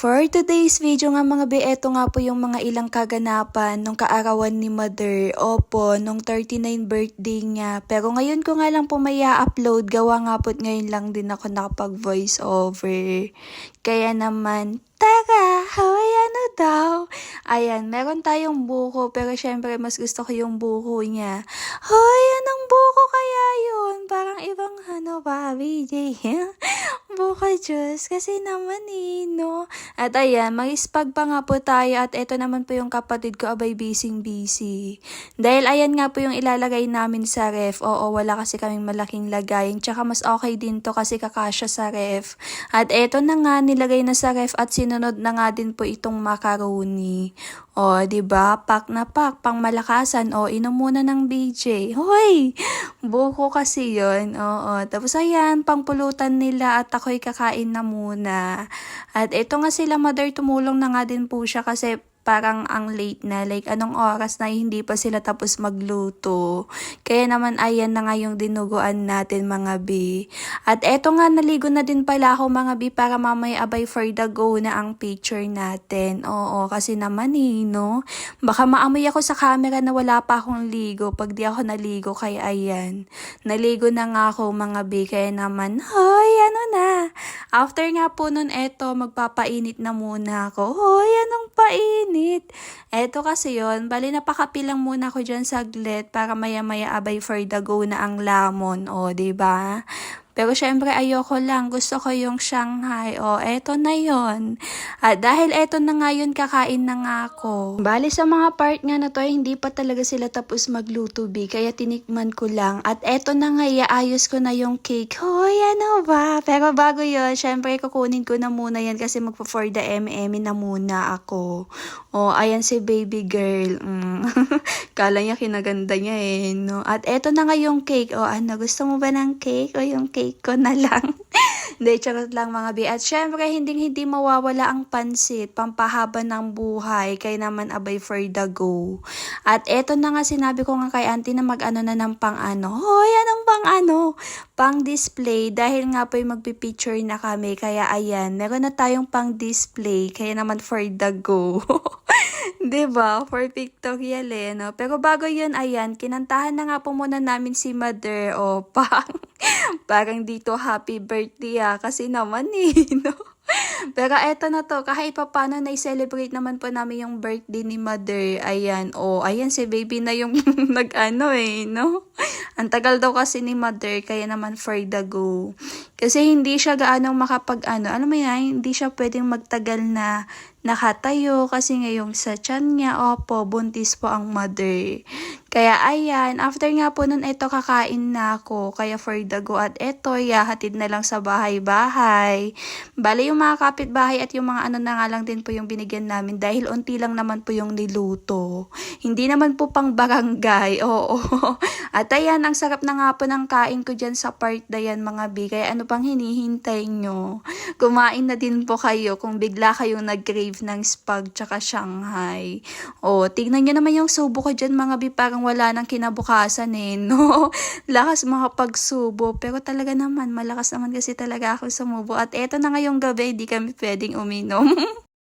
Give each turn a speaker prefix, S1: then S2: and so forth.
S1: For today's video nga mga be, eto nga po yung mga ilang kaganapan nung kaarawan ni Mother. Opo, nung 39 birthday niya. Pero ngayon ko nga lang po may upload gawa nga po ngayon lang din ako nakapag voice over. Kaya naman, tara, hoy ano daw? Ayan, meron tayong buko pero syempre mas gusto ko yung buko niya. Hoy, anong buko kaya yun? Parang ibang ano ba, BJ? Buko juice kasi naman no? At ayan, mag-spag pa nga po tayo at eto naman po yung kapatid ko, abay busy. Dahil ayan nga po yung ilalagay namin sa ref. Oo, wala kasi kaming malaking lagayin. Tsaka mas okay din to kasi kakasya sa ref. At eto na nga, nilagay na sa ref at sinunod na nga din po itong macaroni. O, diba? Pak na pak, pang malakasan. O, inom muna ng BJ. Hoy! Buko kasi yun. Oo. Tapos ayan, pang pulutan nila at ako'y kakain na muna. At eto nga sila, Mother, tumulong na nga din po siya kasi parang ang late na, like anong oras na hindi pa sila tapos magluto. Kaya naman ayan na nga yung dinuguan natin mga bi. At eto nga naligo na din pala ako mga bi para mamaya abay for the go na ang picture natin. Oo, kasi naman no? Baka maamoy ako sa camera na wala pa akong ligo pag di ako naligo kaya ayan. Naligo na nga ako mga bi kaya naman, hoy ano na. After nga po nun eto magpapainit na muna ako. Hoy anong painit? Eto kasi yon, bali napakapilang muna ako dyan saglit para maya-maya abay for the go na ang lamon, o diba? Pero syempre ayoko lang, gusto ko yung Shanghai. O, eto na yon. At dahil eto na nga yun, kakain na nga ako. Bali sa mga part nga na to, hindi pa talaga sila tapos magluto, kaya tinikman ko lang. At eto na nga, iayos ko na yung cake. Hoy, ano ba? Pero bago yun, syempre kukunin ko na muna yan kasi magpa-for the MM na muna ako. O, ayan si baby girl. Kala niya kinaganda niya no? At eto na nga yung cake. O, ano, gusto mo ba ng cake? O, yung cake ko na lang. Hindi, charot lang mga bi. At syempre, hindi mawawala ang pansit, pampahaba ng buhay, kaya naman abay for the go. At eto na nga, sinabi ko nga kay auntie na mag-ano na ng pang-ano. Hoy, anong pang-ano? Pang-display, dahil nga po yung magpipicture na kami, kaya ayan, meron na tayong pang-display, kaya naman for the go. Diba? For pictorial no? Pero bago yun, ayan, kinantahan na nga po muna namin si Mother, o parang dito happy birthday kasi naman no? Pero eto na to, kahit pa paano na-celebrate naman po namin yung birthday ni Mother. Ayan, ayan si baby na yung nag-ano no? Ang tagal daw kasi ni Mother, kaya naman for the go. Kasi hindi siya gaano alam mo yan, hindi siya pwedeng magtagal na nakatayo kasi ngayong sa tiyan niya, opo, buntis po ang Mother. Kaya ayan, after nga po nun, eto kakain na ako, kaya for the go. At eto, hatid na lang sa bahay-bahay. Bale yung mga kapitbahay at yung mga ano na nga lang din po yung binigyan namin dahil unti lang naman po yung niluto. Hindi naman po pang barangay, oo. At ayan, ang sarap na nga po ng kain ko dyan sa part na yan mga bi. Kaya ano pang hinihintay nyo? Kumain na din po kayo kung bigla kayong nag-crave ng spag tsaka Shanghai. Tignan nyo naman yung subo ko dyan mga bi, parang wala nang kinabukasan no? Lakas makapagsubo, pero talaga naman, malakas naman kasi talaga ako sumubo. At eto na ngayong gabi, hindi kami pwedeng uminom.